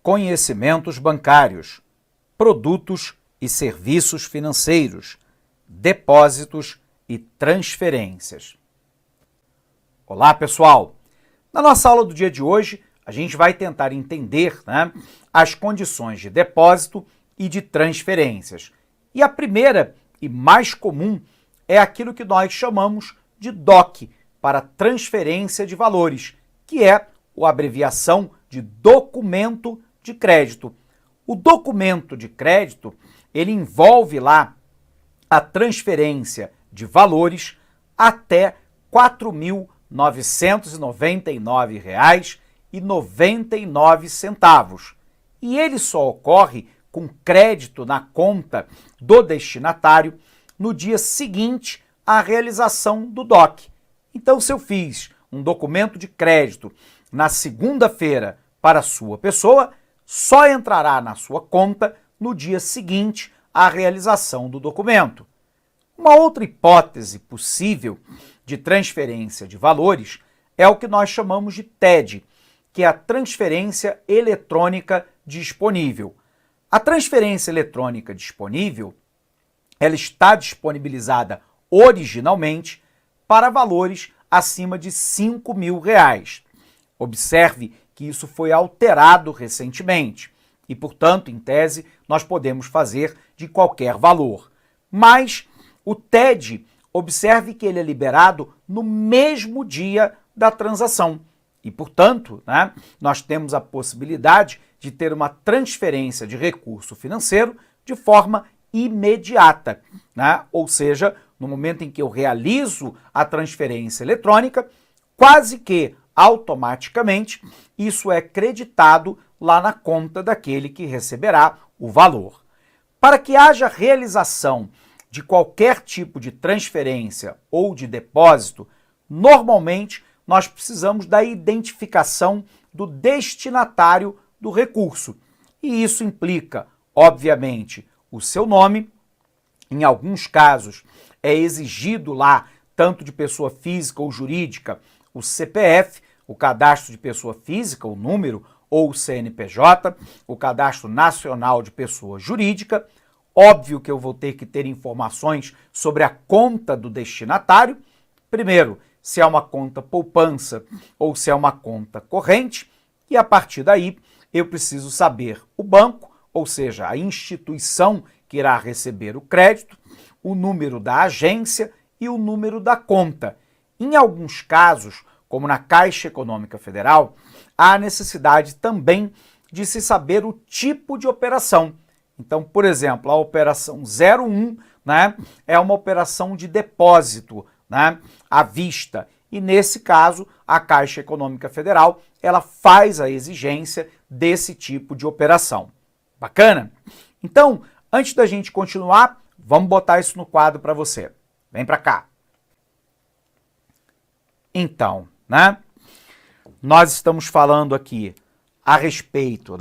conhecimentos bancários, produtos e serviços financeiros, depósitos e transferências. Olá, pessoal! Na nossa aula do dia de hoje, a gente vai tentar entender, as condições de depósito e de transferências. E a primeira e mais comum é aquilo que nós chamamos de DOC, para transferência de valores, que é a abreviação de documento de crédito. O documento de crédito, ele envolve lá a transferência de valores até R$ 4.999,99. E ele só ocorre com crédito na conta do destinatário no dia seguinte à realização do DOC. Então, se eu fiz um documento de crédito na segunda-feira para a sua pessoa, só entrará na sua conta no dia seguinte à realização do documento. Uma outra hipótese possível de transferência de valores é o que nós chamamos de TED, que é a transferência eletrônica disponível. A transferência eletrônica disponível, ela está disponibilizada originalmente para valores acima de R$ 5.000. Observe que isso foi alterado recentemente e, portanto, em tese, nós podemos fazer de qualquer valor. Mas o TED, observe que ele é liberado no mesmo dia da transação e, portanto, nós temos a possibilidade de ter uma transferência de recurso financeiro de forma imediata, ou seja, no momento em que eu realizo a transferência eletrônica, quase que automaticamente isso é creditado lá na conta daquele que receberá o valor. Para que haja realização de qualquer tipo de transferência ou de depósito, normalmente nós precisamos da identificação do destinatário do recurso. E isso implica, obviamente, o seu nome. Em alguns casos, é exigido lá, tanto de pessoa física ou jurídica, o CPF, o cadastro de pessoa física, o número, ou o CNPJ, o cadastro nacional de pessoa jurídica. Óbvio que eu vou ter que ter informações sobre a conta do destinatário. Primeiro, se é uma conta poupança ou se é uma conta corrente. E a partir daí, eu preciso saber o banco, ou seja, a instituição que irá receber o crédito, o número da agência e o número da conta. Em alguns casos, como na Caixa Econômica Federal, há necessidade também de se saber o tipo de operação. Então, por exemplo, a operação 01, é uma operação de depósito, à vista. E nesse caso, a Caixa Econômica Federal, ela faz a exigência desse tipo de operação. Bacana? Então, antes da gente continuar, vamos botar isso no quadro para você. Vem para cá. Então, nós estamos falando aqui a respeito,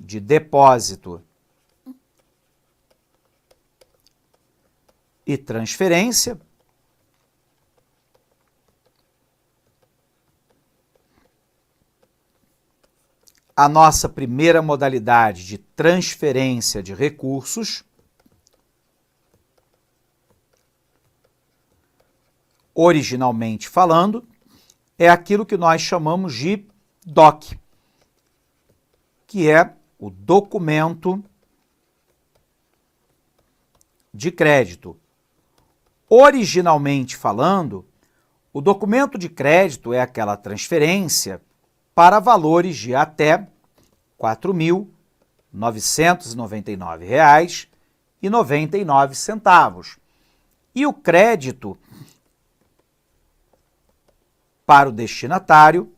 de depósito e transferência. A nossa primeira modalidade de transferência de recursos, originalmente falando, é aquilo que nós chamamos de DOC, que é o documento de crédito. Originalmente falando, o documento de crédito é aquela transferência para valores de até R$ 4.999,99. E o crédito para o destinatário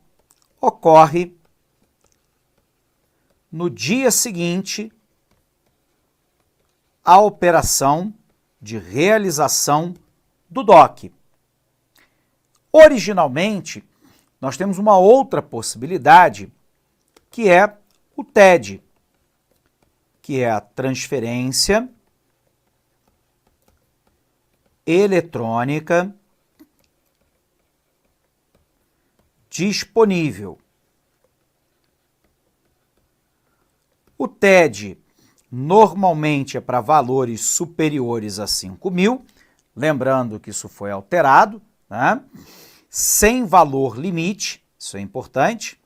ocorre no dia seguinte à operação de realização do DOC. Originalmente, nós temos uma outra possibilidade, que é o TED, que é a transferência eletrônica disponível. O TED normalmente é para valores superiores a 5.000, lembrando que isso foi alterado, né? Sem valor limite, isso é importante,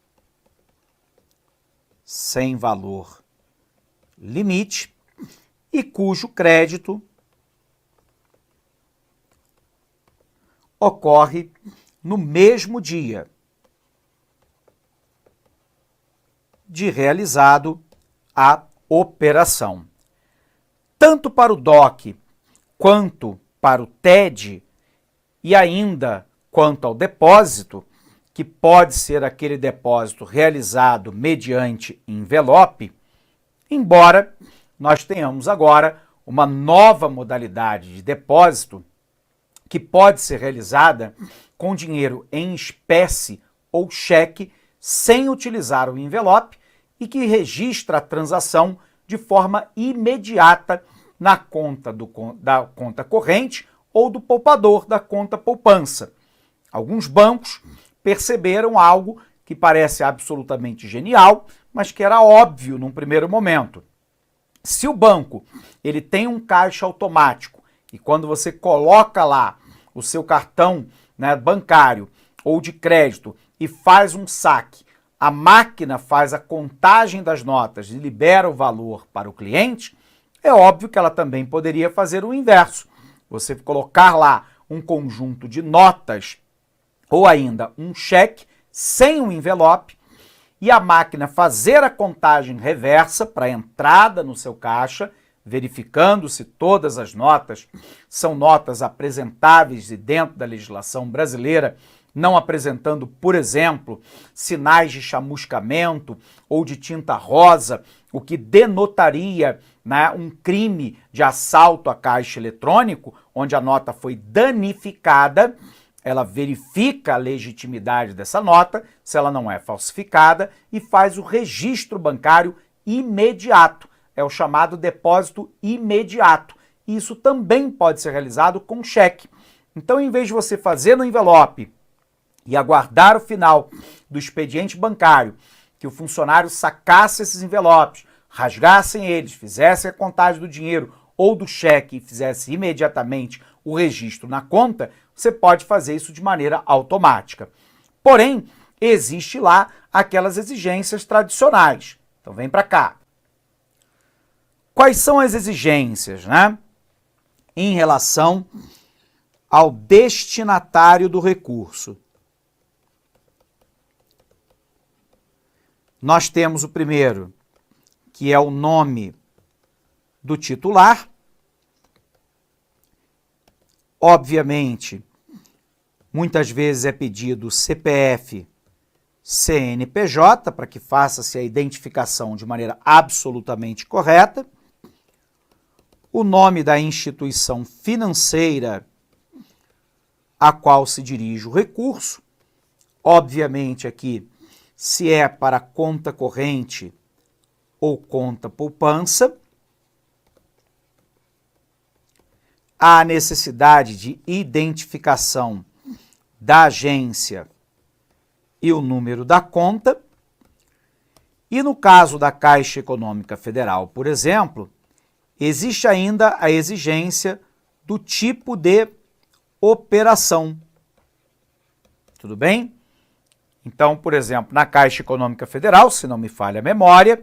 sem valor limite, e cujo crédito ocorre no mesmo dia de realizado a operação. Tanto para o DOC quanto para o TED e ainda quanto ao depósito, que pode ser aquele depósito realizado mediante envelope, embora nós tenhamos agora uma nova modalidade de depósito que pode ser realizada com dinheiro em espécie ou cheque sem utilizar o envelope e que registra a transação de forma imediata na conta da conta corrente ou do poupador da conta poupança. Alguns bancos perceberam algo que parece absolutamente genial, mas que era óbvio num primeiro momento. Se o banco ele tem um caixa automático e quando você coloca lá o seu cartão, né, bancário ou de crédito e faz um saque, a máquina faz a contagem das notas e libera o valor para o cliente, é óbvio que ela também poderia fazer o inverso. Você colocar lá um conjunto de notas ou ainda um cheque sem um envelope e a máquina fazer a contagem reversa para a entrada no seu caixa, verificando se todas as notas são notas apresentáveis e dentro da legislação brasileira, não apresentando, por exemplo, sinais de chamuscamento ou de tinta rosa, o que denotaria, né, um crime de assalto a caixa eletrônico, onde a nota foi danificada. Ela verifica a legitimidade dessa nota, se ela não é falsificada, e faz o registro bancário imediato. É o chamado depósito imediato. Isso também pode ser realizado com cheque. Então, em vez de você fazer no envelope e aguardar o final do expediente bancário, que o funcionário sacasse esses envelopes, rasgassem eles, fizesse a contagem do dinheiro ou do cheque e fizesse imediatamente o registro na conta, você pode fazer isso de maneira automática. Porém, existe lá aquelas exigências tradicionais. Então vem para cá. Quais são as exigências, né? Em relação ao destinatário do recurso. Nós temos o primeiro, que é o nome do titular. Obviamente, muitas vezes é pedido CPF, CNPJ, para que faça-se a identificação de maneira absolutamente correta. O nome da instituição financeira a qual se dirige o recurso. Obviamente aqui, se é para conta corrente ou conta poupança. Há necessidade de identificação da agência e o número da conta. E no caso da Caixa Econômica Federal, por exemplo, existe ainda a exigência do tipo de operação. Tudo bem? Então, por exemplo, na Caixa Econômica Federal, se não me falha a memória,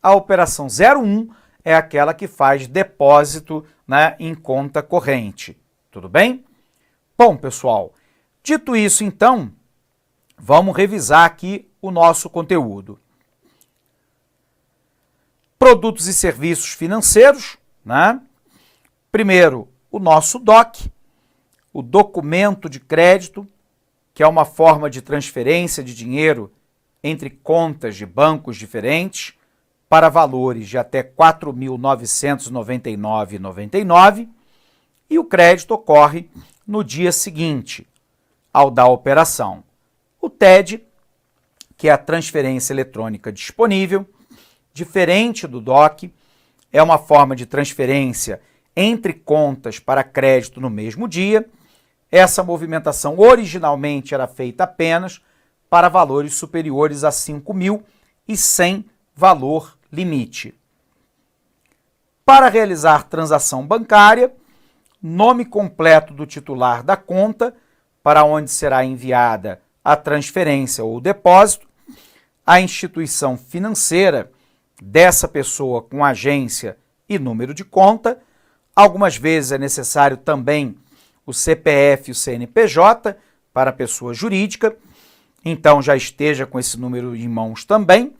a operação 01 é aquela que faz depósito, né, em conta corrente. Tudo bem? Bom, pessoal, dito isso, então, vamos revisar aqui o nosso conteúdo. Produtos e serviços financeiros, né? Primeiro, o nosso DOC, o documento de crédito, que é uma forma de transferência de dinheiro entre contas de bancos diferentes para valores de até R$ 4.999,99, e o crédito ocorre no dia seguinte ao da operação. O TED, que é a transferência eletrônica disponível, diferente do DOC, é uma forma de transferência entre contas para crédito no mesmo dia. Essa movimentação originalmente era feita apenas para valores superiores a 5.000 e sem valor limite. Para realizar transação bancária, nome completo do titular da conta, para onde será enviada a transferência ou o depósito, a instituição financeira dessa pessoa com agência e número de conta. Algumas vezes é necessário também o CPF e o CNPJ para a pessoa jurídica, então já esteja com esse número em mãos também.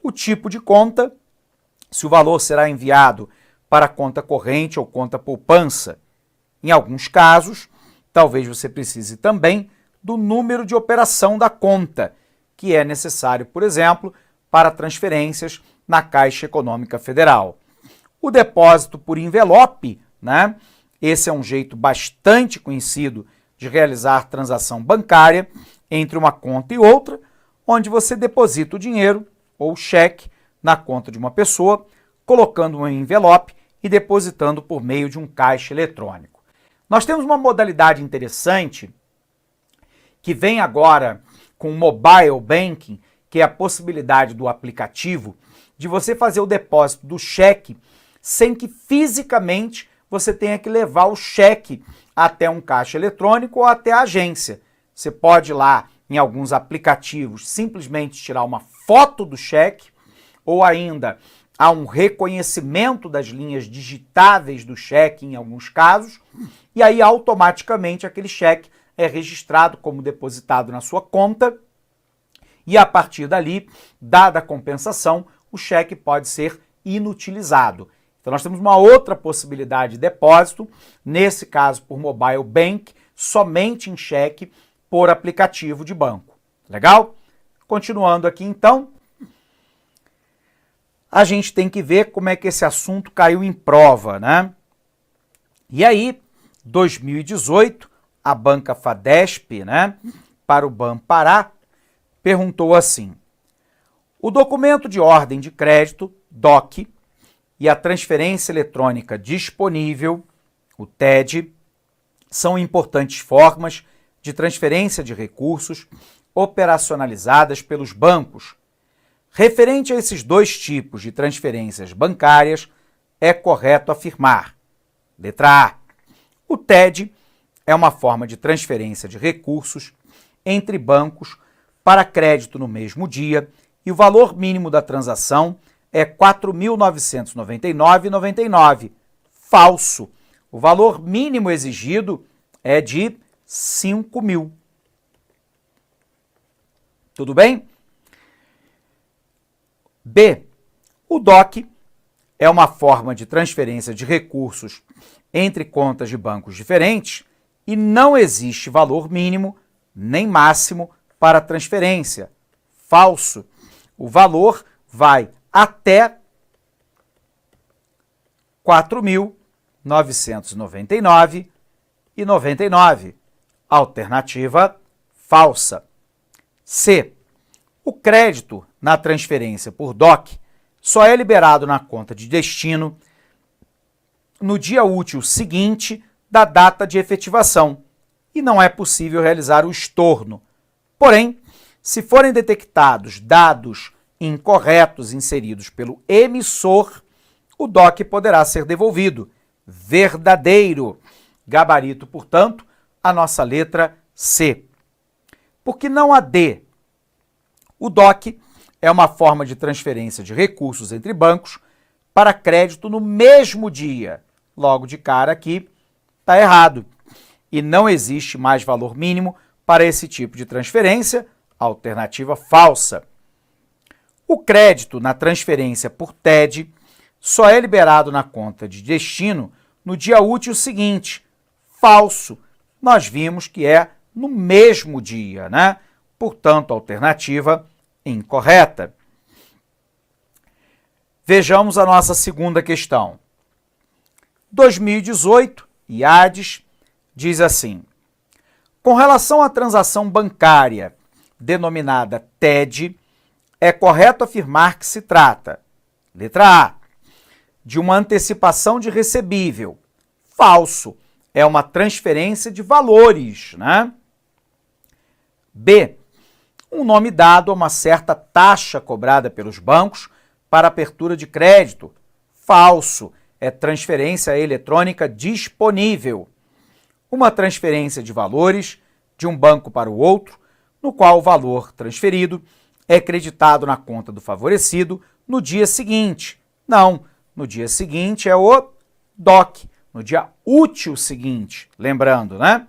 O tipo de conta, se o valor será enviado para conta corrente ou conta poupança. Em alguns casos, talvez você precise também do número de operação da conta, que é necessário, por exemplo, para transferências na Caixa Econômica Federal. O depósito por envelope, né? Esse é um jeito bastante conhecido de realizar transação bancária entre uma conta e outra, onde você deposita o dinheiro ou cheque na conta de uma pessoa, colocando um envelope e depositando por meio de um caixa eletrônico. Nós temos uma modalidade interessante que vem agora com o mobile banking, que é a possibilidade do aplicativo de você fazer o depósito do cheque sem que fisicamente você tenha que levar o cheque até um caixa eletrônico ou até a agência. Você pode ir lá em alguns aplicativos simplesmente tirar uma foto do cheque, ou ainda há um reconhecimento das linhas digitáveis do cheque em alguns casos, e aí automaticamente aquele cheque é registrado como depositado na sua conta, e a partir dali, dada a compensação, o cheque pode ser inutilizado. Então nós temos uma outra possibilidade de depósito, nesse caso por mobile bank, somente em cheque por aplicativo de banco. Legal? Continuando aqui então, a gente tem que ver como é que esse assunto caiu em prova, né? E aí, 2018, a banca Fadesp, né, para o Banpará, perguntou assim: o documento de ordem de crédito, DOC, e a transferência eletrônica disponível, o TED, são importantes formas de transferência de recursos operacionalizadas pelos bancos. Referente a esses dois tipos de transferências bancárias, é correto afirmar: letra A, o TED é uma forma de transferência de recursos entre bancos para crédito no mesmo dia e o valor mínimo da transação é R$ 4.999,99. Falso. O valor mínimo exigido é de R$ 5.000. Tudo bem? B. O DOC é uma forma de transferência de recursos entre contas de bancos diferentes e não existe valor mínimo nem máximo para transferência. Falso. O valor vai até R$ 4.999,99. Alternativa falsa. C. O crédito na transferência por DOC só é liberado na conta de destino no dia útil seguinte da data de efetivação e não é possível realizar o estorno. Porém, se forem detectados dados incorretos inseridos pelo emissor, o DOC poderá ser devolvido. Verdadeiro. Gabarito, portanto, a nossa letra C. Porque não há D. O DOC é uma forma de transferência de recursos entre bancos para crédito no mesmo dia. Logo de cara aqui, está errado. E não existe mais valor mínimo para esse tipo de transferência. Alternativa falsa. O crédito na transferência por TED só é liberado na conta de destino no dia útil seguinte. Falso. Nós vimos que é no mesmo dia, né? Portanto, alternativa incorreta. Vejamos a nossa segunda questão. 2018, IADES, diz assim: com relação à transação bancária denominada TED, é correto afirmar que se trata, letra A, de uma antecipação de recebível. Falso. É uma transferência de valores, né? B, um nome dado a uma certa taxa cobrada pelos bancos para abertura de crédito. Falso. É transferência eletrônica disponível. Uma transferência de valores de um banco para o outro, no qual o valor transferido é creditado na conta do favorecido no dia seguinte. Não, no dia seguinte é o DOC, no dia útil seguinte, lembrando, né?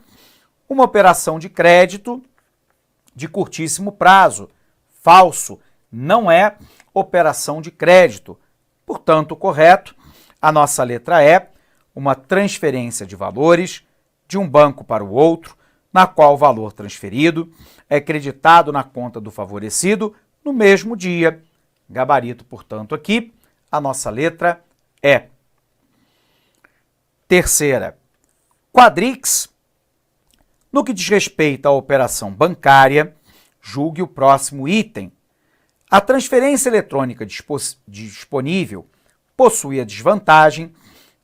Uma operação de crédito de curtíssimo prazo. Falso, não é operação de crédito. Portanto, correto, a nossa letra é uma transferência de valores de um banco para o outro, na qual o valor transferido é creditado na conta do favorecido no mesmo dia. Gabarito, portanto, aqui, a nossa letra é. Terceira, quadrix. No que diz respeito à operação bancária, julgue o próximo item. A transferência eletrônica disponível possui a desvantagem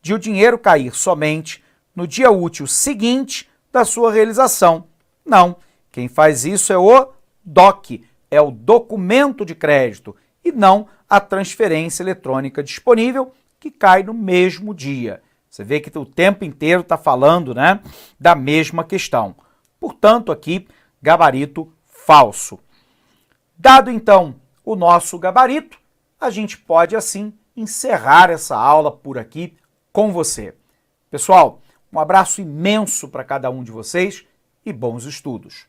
de o dinheiro cair somente no dia útil seguinte da sua realização. Não, quem faz isso é o DOC, é o documento de crédito, e não a transferência eletrônica disponível, que cai no mesmo dia. Você vê que o tempo inteiro está falando, né, da mesma questão. Portanto, aqui, gabarito falso. Dado, então, o nosso gabarito, a gente pode, assim, encerrar essa aula por aqui com você. Pessoal, um abraço imenso para cada um de vocês e bons estudos.